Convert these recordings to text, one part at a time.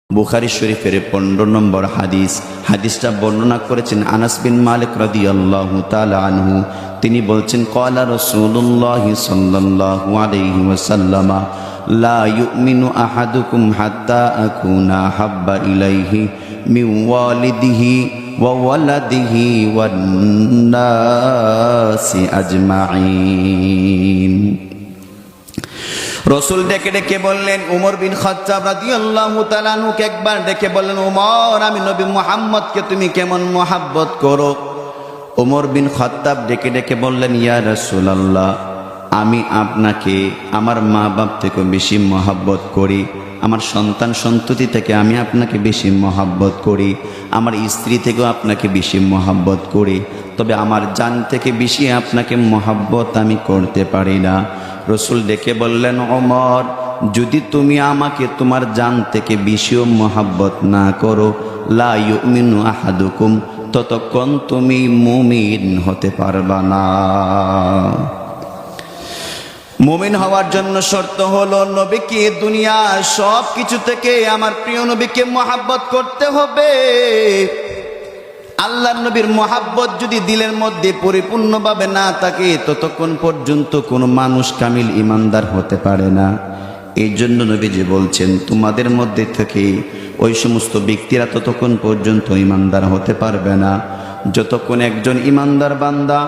বুখারী শরীফের 15 নম্বর হাদিস। হাদিসটা বর্ণনা করেছেন আনাস বিন মালিক রাদিয়াল্লাহু তাআলা আনহু। তিনি বলছেন ক্বালা রাসূলুল্লাহ সাল্লাল্লাহু আলাইহি ওয়াসাল্লাম লা ইউমিনু আহাদুকুম হাত্তা আকুনা হাব্বা ইলাইহি মিন ওয়ালিদিহি ওয়া ওয়ালাদিহি ওয়ান নাসি আজমাইন। রসুল ডেকে ডেকে বললেন, উমর বিন খাত্তাব রাদিয়াল্লাহু তাআলা আনহুকে একবার ডেকে বললেন, উমর, আমি নবী মুহাম্মদকে তুমি কেমন মহাব্বত করো? উমর বিন খাত্তাব ডেকে ডেকে বললেন, ইয়া রাসূলুল্লাহ, আমি আপনাকে আমার মা বাপ থেকে বেশি মহাব্বত করি, আমার সন্তান সন্ততি থেকে আমি আপনাকে বেশি মহাব্বত করি, আমার স্ত্রী থেকেও আপনাকে বেশি মহাব্বত করি, তবে আমার জান থেকে বেশি আপনাকে মহাব্বত আমি করতে পারি না। রসুল ডেকে বললেন, ওমর, যদি তুমি আমাকে তোমার জান থেকে বেশিও মহাব্বত না করো, লা ইউমিনু আহাদুকুম, ততক্ষণ তুমি মুমিন হতে পারবা না। মুমিন হওয়ার জন্য শর্ত হলো নবীকে দুনিয়ার সব কিছু থেকে আমার প্রিয় নবীকে মহাব্বত করতে হবে। আল্লাহর নবীর মহাব্বত যদি দিলের মধ্যে পরিপূর্ণভাবে না থাকে, ততক্ষণ পর্যন্ত কোনো মানুষ কামিল ইমানদার হতে পারে না। এই জন্য নবীজি বলছেন, তোমাদের মধ্যে থেকে ওই সমস্ত ব্যক্তিরা ততক্ষণ পর্যন্ত ইমানদার হতে পারবে না যতক্ষণ একজন ইমানদার বান্দা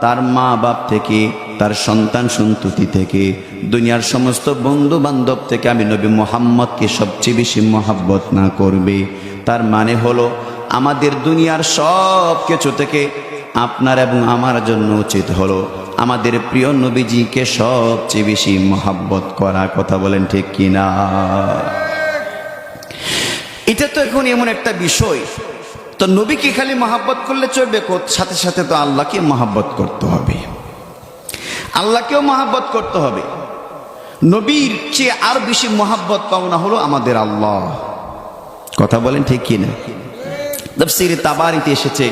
তার মা বাপ থেকে, তার সন্তান সন্ততি থেকে, দুনিয়ার সমস্ত বন্ধু বান্ধব থেকে আমি নবী মুহাম্মদকে সবচেয়ে বেশি মহাব্বত না করবে। তার মানে হলো আমাদের দুনিয়ার সব কিছু থেকে আপনার এবং আমার জন্য উচিত হলো আমাদের প্রিয় নবীজিকে সবচেয়ে বেশি মহাব্বত করা। কথা বলেন ঠিক কিনা? এটা তো এখন এমন একটা বিষয়, তো নবীকে খালি মহাব্বত করলে চলবে, সাথে সাথে তো আল্লাহকে মহাব্বত করতে হবে, আল্লাহকেও মহাব্বত করতে হবে। নবীর চেয়ে আর বেশি মহাব্বত পাওনা হলো আমাদের আল্লাহ। কথা বলেন ঠিক কিনা? তাফসীরে তাবারিতে এসেছে,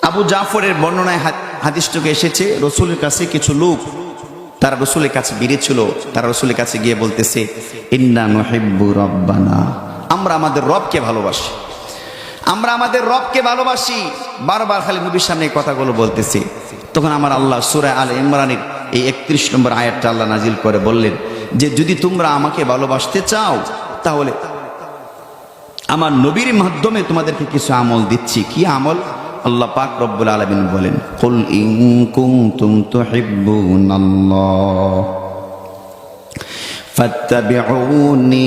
আবু জাফরের বর্ণনায় হাদিসটুকু এসেছে, রসুলের কাছে কিছু লোক তারা রসুলের কাছে বেরিয়েছিল, তারা রসুলের কাছে গিয়ে বলতেছে, ইন্না নুহিব্বু রাব্বানা, আমরা আমাদের রবকে ভালোবাসি, আমরা আমাদের রবকে ভালোবাসি। বারবার খালি নবীর সামনে এই কথাগুলো বলতেছে। তখন আমার আল্লাহ সূরা আলে ইমরানের এই 31 নম্বর আয়াতটা আল্লাহ নাজিল করে বললেন যে, যদি তোমরা আমাকে ভালোবাসতে চাও তাহলে আমার নবীর মাধ্যমে তোমাদেরকে কিছু আমল দিচ্ছি। কি আমল? আল্লাহ পাক রব্বুল আলামিন বলেন, কুল ইন কুনতুম তুহিব্বুনাল্লাহ ফাত্তাবিউনি